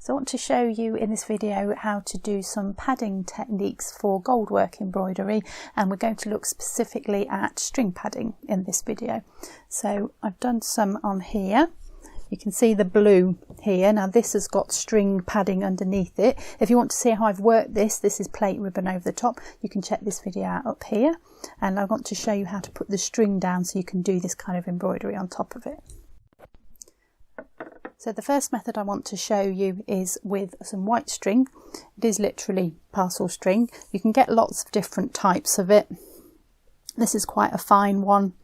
So I want to show you in this video how to do some padding techniques for Goldwork embroidery, and we're going to look specifically at string padding in this video. So I've done some on here. You can see the blue here. Now this has got string padding underneath it. If you want to see how I've worked this is plate ribbon over the top. You can check this video out up here. And I want to show you how to put the string down so you can do this kind of embroidery on top of it. So the first method I want to show you is with some white string. It is literally parcel string. You can get lots of different types of it. This is quite a fine one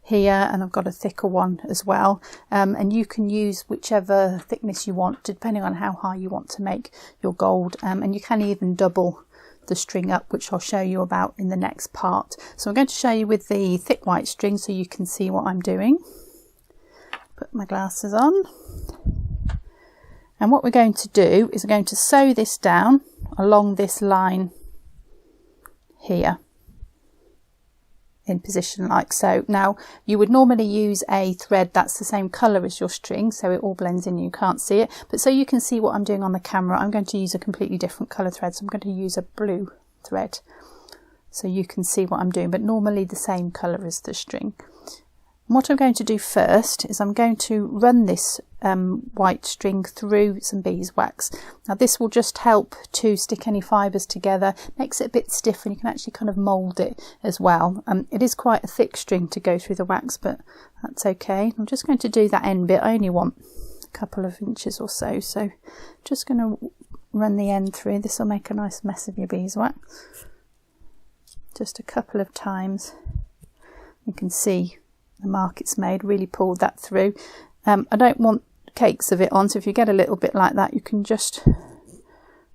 here, and I've got a thicker one as well. And you can use whichever thickness you want, depending on how high you want to make your gold. And you can even double the string up, which I'll show you about in the next part. So I'm going to show you with the thick white string so you can see what I'm doing. Put my glasses on. And what we're going to do is we're going to sew this down along this line here in position like so. Now you would normally use a thread that's the same colour as your string, so it all blends in, you can't see it, but so you can see what I'm doing on the camera, I'm going to use a completely different colour thread. So I'm going to use a blue thread so you can see what I'm doing, but normally the same colour as the string. And what I'm going to do first is I'm going to run this white string through some beeswax. Now this will just help to stick any fibres together, makes it a bit stiff, and you can actually kind of mould it as well. It is quite a thick string to go through the wax, but that's okay. I'm just going to do that end bit. I only want a couple of inches or so, so just going to run the end through. This will make a nice mess of your beeswax. Just a couple of times. You can see the mark it's made, really pulled that through. I don't want cakes of it on, so if you get a little bit like that you can just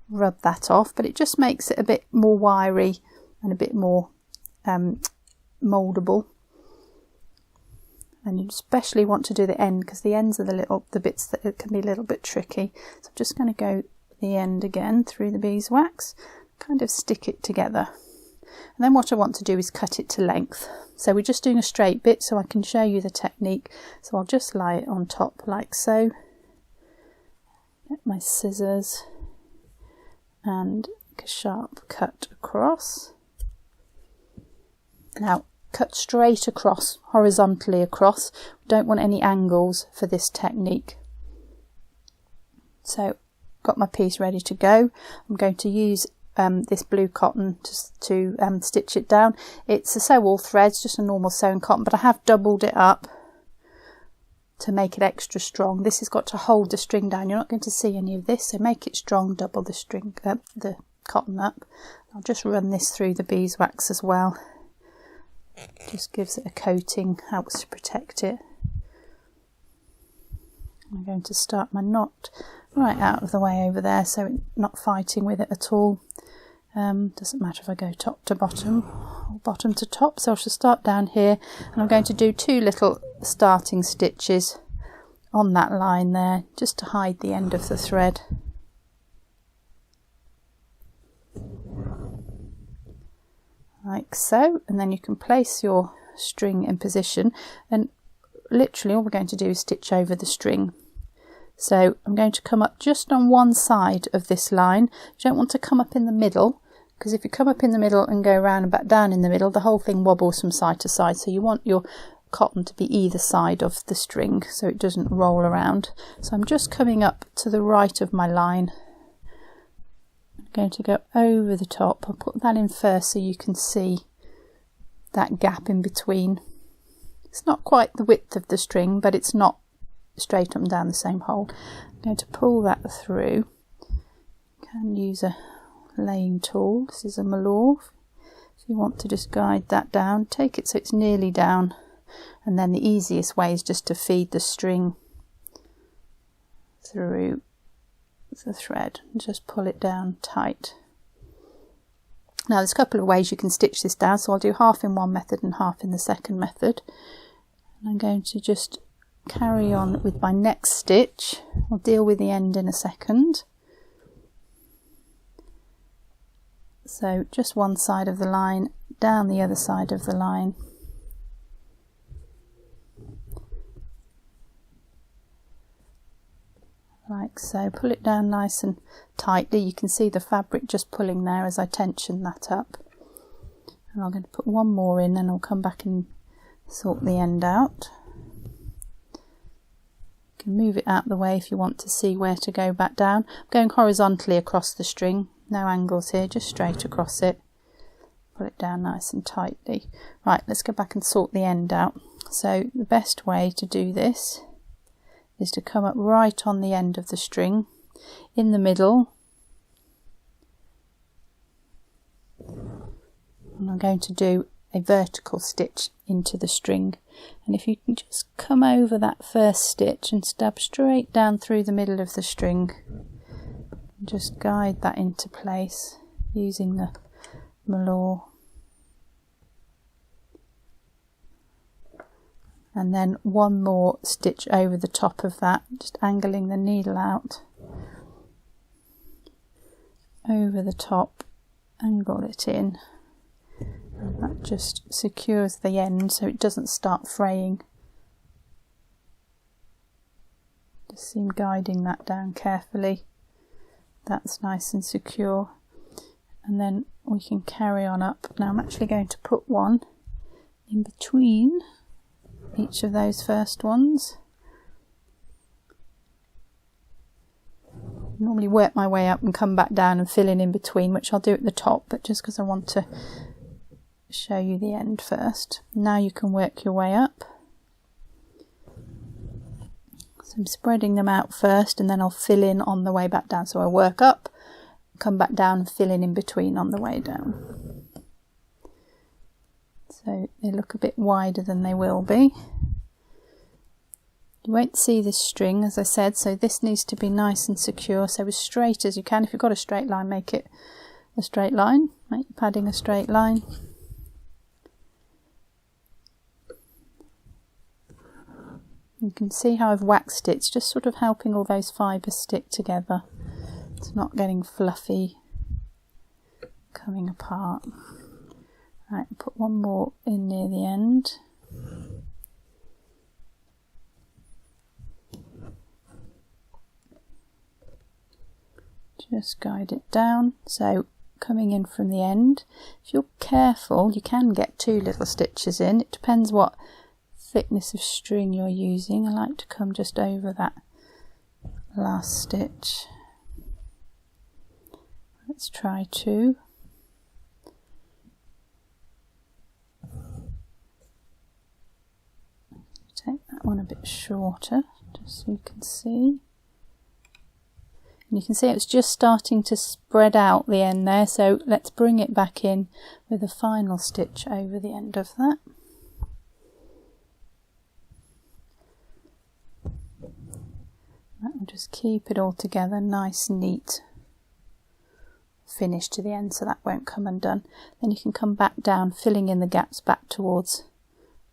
rub that off, but it just makes it a bit more wiry and a bit more mouldable. And you especially want to do the end, because the ends are the bits that it can be a little bit tricky. So I'm just going to go the end again through the beeswax, kind of stick it together. And then what I want to do is cut it to length. So we're just doing a straight bit so I can show you the technique. So I'll just lie it on top like so. Get my scissors and make a sharp cut across. Now cut straight across, horizontally across. We don't want any angles for this technique. So got my piece ready to go. I'm going to use this blue cotton to stitch it down. It's a sew all threads, just a normal sewing cotton, but I have doubled it up to make it extra strong. This has got to hold the string down. You're not going to see any of this, so make it strong, double the string, the cotton up. I'll just run this through the beeswax as well. Just gives it a coating, helps to protect it. I'm going to start my knot right out of the way over there, so it's not fighting with it at all. Doesn't matter if I go top to bottom or bottom to top, so I shall start down here, and I'm going to do 2 little starting stitches on that line there, just to hide the end of the thread. Like so, and then you can place your string in position, and literally all we're going to do is stitch over the string. So I'm going to come up just on one side of this line. You don't want to come up in the middle, because if you come up in the middle and go around and back down in the middle, the whole thing wobbles from side to side. So you want your cotton to be either side of the string so it doesn't roll around. So I'm just coming up to the right of my line. I'm going to go over the top. I'll put that in first so you can see that gap in between. It's not quite the width of the string, but it's not straight up and down the same hole. I'm going to pull that through. You can use a laying tool. This is a malure. If you want to just guide that down, take it so it's nearly down, and then the easiest way is just to feed the string through the thread and just pull it down tight. Now there's a couple of ways you can stitch this down, so I'll do half in one method and half in the second method. And I'm going to just carry on with my next stitch. I'll deal with the end in a second. So just one side of the line, down the other side of the line. like so. Pull it down nice and tightly. You can see the fabric just pulling there as I tension that up. And I'm going to put one more in, and I'll come back and sort the end out. You can move it out of the way if you want to see where to go back down. I'm going horizontally across the string, no angles here, just straight across it. Pull it down nice and tightly. Right, let's go back and sort the end out. So the best way to do this is to come up right on the end of the string, in the middle, and I'm going to do a vertical stitch into the string. And if you can just come over that first stitch and stab straight down through the middle of the string, and just guide that into place using the malure. And then one more stitch over the top of that, just angling the needle out over the top, angle it in, and that just secures the end so it doesn't start fraying. Just seam guiding that down carefully. That's nice and secure, and then we can carry on up. Now I'm actually going to put one in between each of those first ones. Normally work my way up and come back down and fill in between, which I'll do at the top, but just because I want to show you the end first. Now you can work your way up. So I'm spreading them out first, and then I'll fill in on the way back down. So I'll work up, come back down and fill in between on the way down. So they look a bit wider than they will be. You won't see this string, as I said, so this needs to be nice and secure, so as straight as you can. If you've got a straight line, make it a straight line. Make your padding a straight line. You can see how I've waxed it. It's just sort of helping all those fibres stick together. It's not getting fluffy, coming apart. Right, put one more in near the end. Just guide it down, so coming in from the end. If you're careful, you can get 2 little stitches in. It depends what thickness of string you're using. I like to come just over that last stitch. Let's try 2. Take that one a bit shorter, just so you can see. And you can see it's just starting to spread out the end there, so let's bring it back in with a final stitch over the end of that. That will just keep it all together, nice, neat finish to the end, so that won't come undone. Then you can come back down, filling in the gaps back towards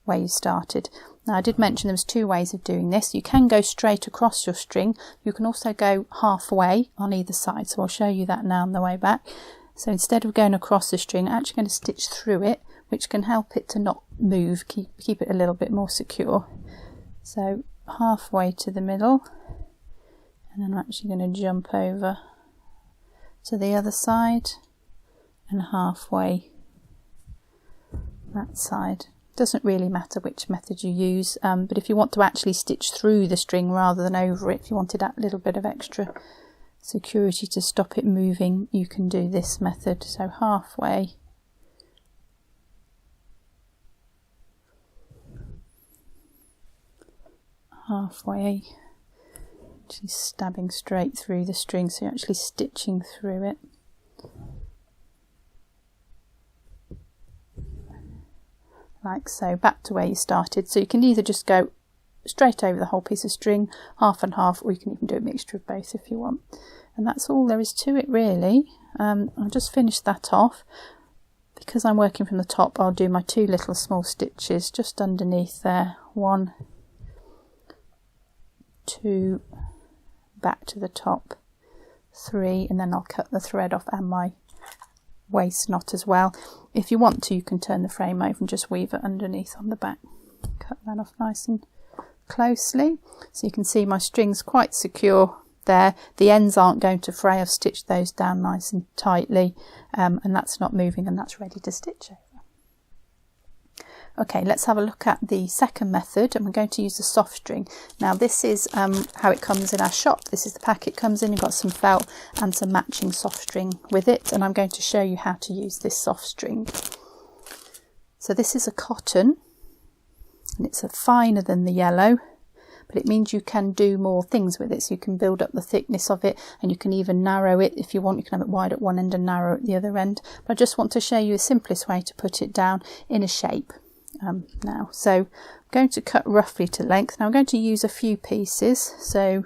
where you started. Now I did mention there was 2 ways of doing this. You can go straight across your string. You can also go halfway on either side, so I'll show you that now on the way back. So instead of going across the string, I'm actually going to stitch through it, which can help it to not move, keep it a little bit more secure. So halfway to the middle, and then I'm actually going to jump over to the other side and halfway that side. Doesn't really matter which method you use, but if you want to actually stitch through the string rather than over it, if you wanted that little bit of extra security to stop it moving, you can do this method. So halfway, actually stabbing straight through the string, so you're actually stitching through it. Like so, back to where you started. So you can either just go straight over the whole piece of string, half and half, or you can even do a mixture of both if you want. And that's all there is to it, really. I'll just finish that off. Because I'm working from the top, I'll do my 2 little small stitches just underneath there. 1, 2, back to the top, 3, and then I'll cut the thread off and my waist knot as well. If you want to, you can turn the frame over and just weave it underneath on the back. Cut that off nice and closely, so you can see my string's quite secure there. The ends aren't going to fray. I've stitched those down nice and tightly, and that's not moving, and that's ready to stitch over. Okay, let's have a look at the second method, and we're going to use the soft string. Now this is how it comes in our shop. This is the pack it comes in. You've got some felt and some matching soft string with it, and I'm going to show you how to use this soft string. So this is a cotton, and it's finer than the yellow, but it means you can do more things with it. So you can build up the thickness of it, and you can even narrow it if you want. You can have it wide at one end and narrow at the other end. But I just want to show you the simplest way to put it down in a shape. Now, so I'm going to cut roughly to length. Now I'm going to use a few pieces, so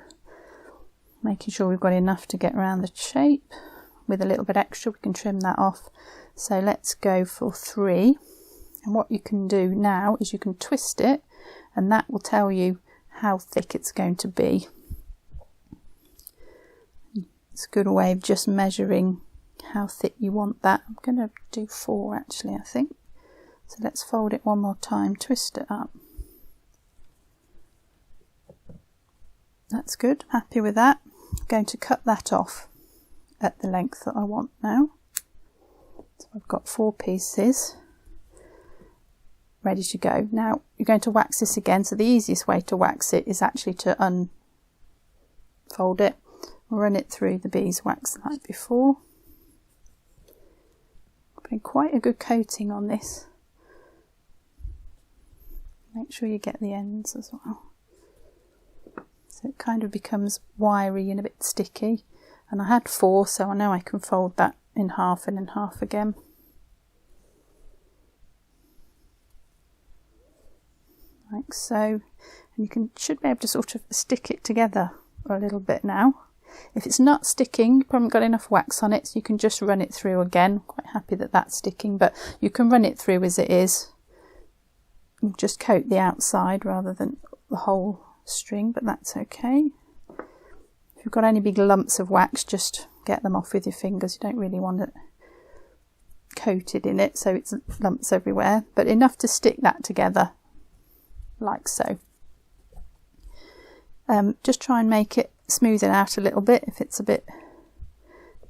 making sure we've got enough to get around the shape. With a little bit extra we can trim that off. So let's go for 3, and what you can do now is you can twist it, and that will tell you how thick it's going to be. It's a good way of just measuring how thick you want that. I'm going to do 4 actually, I think. So let's fold it one more time, twist it up. That's good, happy with that. I'm going to cut that off at the length that I want now. So I've got 4 pieces ready to go. Now you're going to wax this again, so the easiest way to wax it is actually to unfold it, run it through the beeswax like before. Putting quite a good coating on this. Make sure you get the ends as well. So it kind of becomes wiry and a bit sticky. And I had 4, so I know I can fold that in half and in half again. Like so. And you should be able to sort of stick it together a little bit now. If it's not sticking, you probably got enough wax on it, so you can just run it through again. Quite happy that that's sticking, but you can run it through as it is. Just coat the outside rather than the whole string, but that's okay. If you've got any big lumps of wax, just get them off with your fingers. You don't really want it coated in it, so it's lumps everywhere, but enough to stick that together like so. Just try and make it smooth it out a little bit if it's a bit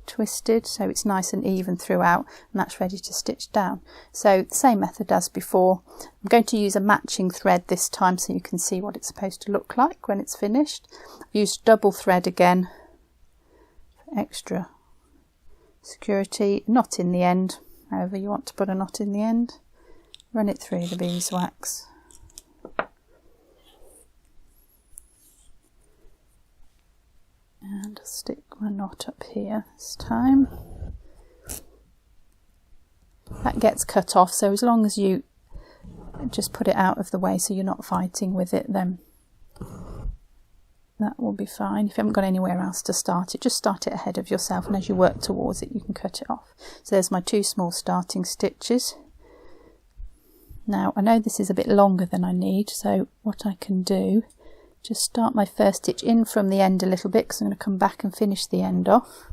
twisted, so it's nice and even throughout, and that's ready to stitch down. So the same method as before. I'm going to use a matching thread this time so you can see what it's supposed to look like when it's finished. I've used double thread again for extra security. Knot in the end, however you want to put a knot in the end. Run it through the beeswax. And I'll stick my knot up here this time. That gets cut off, so as long as you just put it out of the way so you're not fighting with it, then that will be fine. If you haven't got anywhere else to start it, just start it ahead of yourself, and as you work towards it you can cut it off. So there's my 2 small starting stitches. Now I know this is a bit longer than I need, so what I can do, just start my first stitch in from the end a little bit, because I'm going to come back and finish the end off.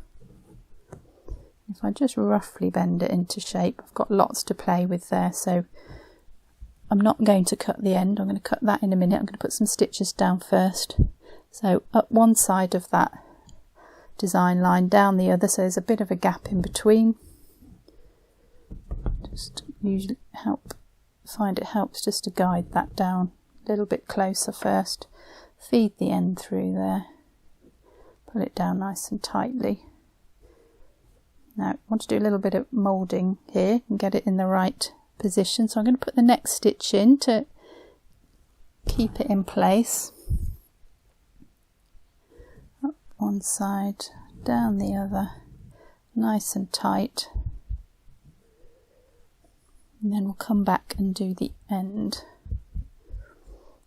If I just roughly bend it into shape, I've got lots to play with there, so I'm not going to cut the end. I'm going to cut that in a minute. I'm going to put some stitches down first. So up one side of that design line, down the other, so there's a bit of a gap in between. Just usually find it helps just to guide that down a little bit closer first. Feed the end through there, pull it down nice and tightly. Now I want to do a little bit of moulding here and get it in the right position, so I'm going to put the next stitch in to keep it in place. Up one side, down the other, nice and tight, and then we'll come back and do the end.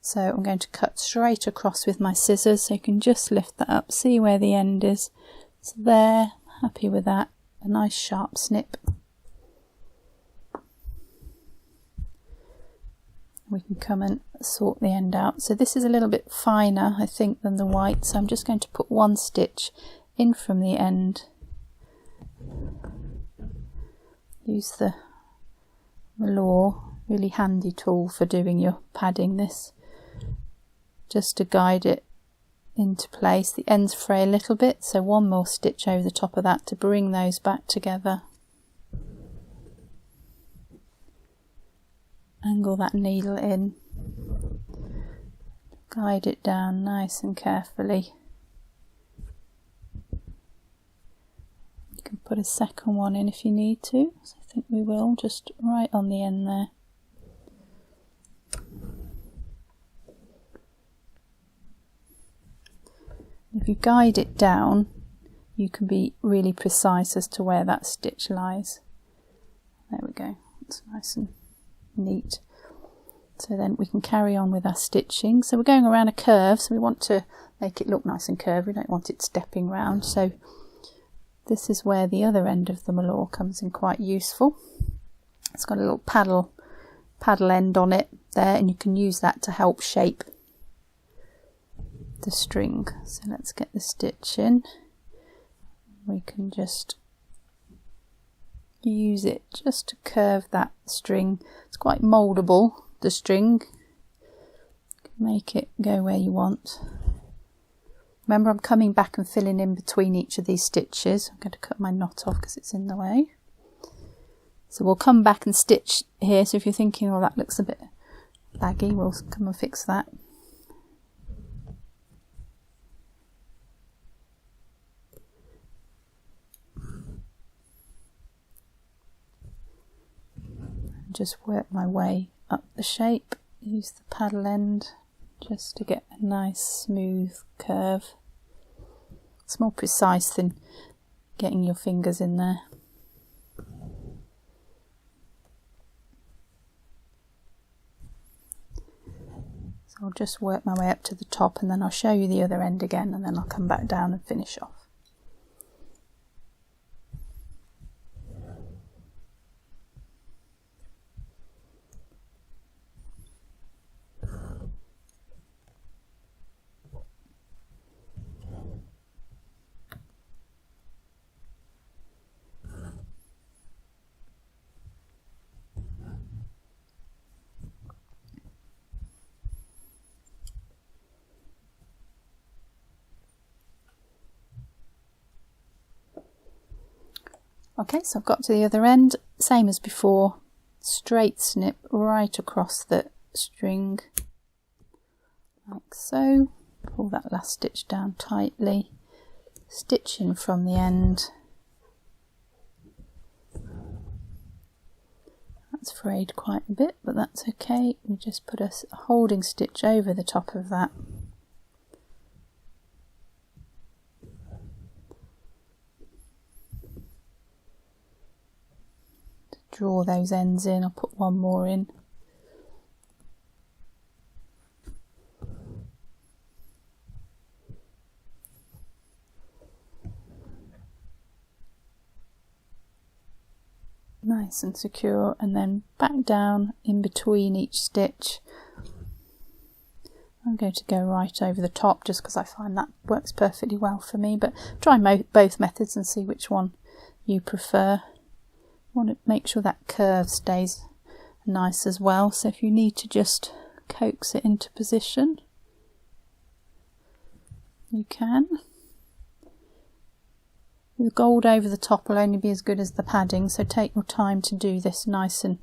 So I'm going to cut straight across with my scissors, so you can just lift that up, see where the end is. So there, happy with that, a nice sharp snip. We can come and sort the end out. So this is a little bit finer, I think, than the white, so I'm just going to put 1 stitch in from the end. Use the velour, really handy tool for doing your padding this, just to guide it into place. The ends fray a little bit, so one more stitch over the top of that to bring those back together. Angle that needle in, guide it down nice and carefully. You can put a second one in if you need to, so I think we will, just right on the end there. If you guide it down, you can be really precise as to where that stitch lies. There we go, it's nice and neat. So then we can carry on with our stitching. So we're going around a curve, so we want to make it look nice and curved. We don't want it stepping round. So this is where the other end of the malloor comes in quite useful. It's got a little paddle end on it there, and you can use that to help shape the string. So let's get the stitch in. We can just use it just to curve that string. It's quite mouldable, the string. Make it go where you want. Remember, I'm coming back and filling in between each of these stitches. I'm going to cut my knot off because it's in the way. So we'll come back and stitch here. So if you're thinking, oh, that looks a bit baggy, we'll come and fix that. Just work my way up the shape, use the paddle end just to get a nice smooth curve. It's more precise than getting your fingers in there. So I'll just work my way up to the top, and then I'll show you the other end again, and then I'll come back down and finish off. Okay, so I've got to the other end, same as before, straight snip right across the string, like so. Pull that last stitch down tightly, stitch in from the end. That's frayed quite a bit, but that's okay. We just put a holding stitch over the top of that. Draw those ends in. I'll put one more in. Nice and secure, and then back down in between each stitch. I'm going to go right over the top just because I find that works perfectly well for me, but try both methods and see which one you prefer. Want to make sure that curve stays nice as well, so if you need to just coax it into position, you can. The gold over the top will only be as good as the padding, so take your time to do this nice and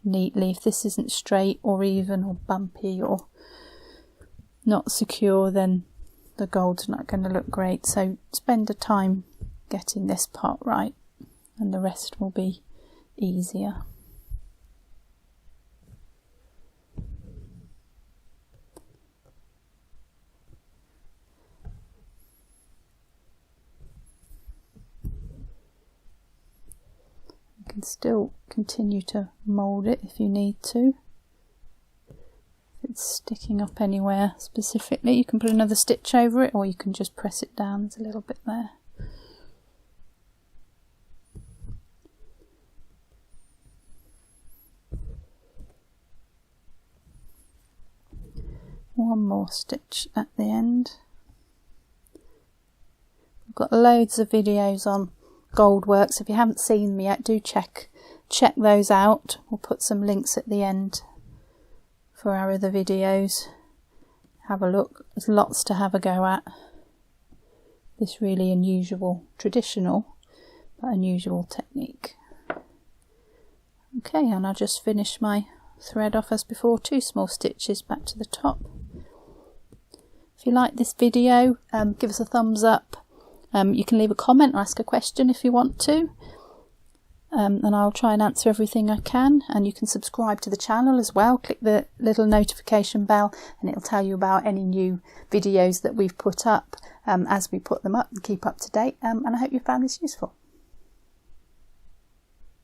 neatly. If this isn't straight or even or bumpy or not secure, then the gold's not going to look great, so spend the time getting this part right, and the rest will be easier. You can still continue to mould it if you need to. If it's sticking up anywhere specifically, you can put another stitch over it, or you can just press it down. There's a little bit there. One more stitch at the end. I've got loads of videos on Goldwork, so if you haven't seen them yet, do check those out. We'll put some links at the end for our other videos. have a look. There's lots to have a go at. This really unusual, traditional but unusual technique. Okay, and I'll just finish my thread off as before, 2 small stitches back to the top. If you like this video, give us a thumbs up. You can leave a comment or ask a question if you want to, and I'll try and answer everything I can. And you can subscribe to the channel as well. Click the little notification bell and it'll tell you about any new videos that we've put up as we put them up, and keep up to date. And I hope you found this useful.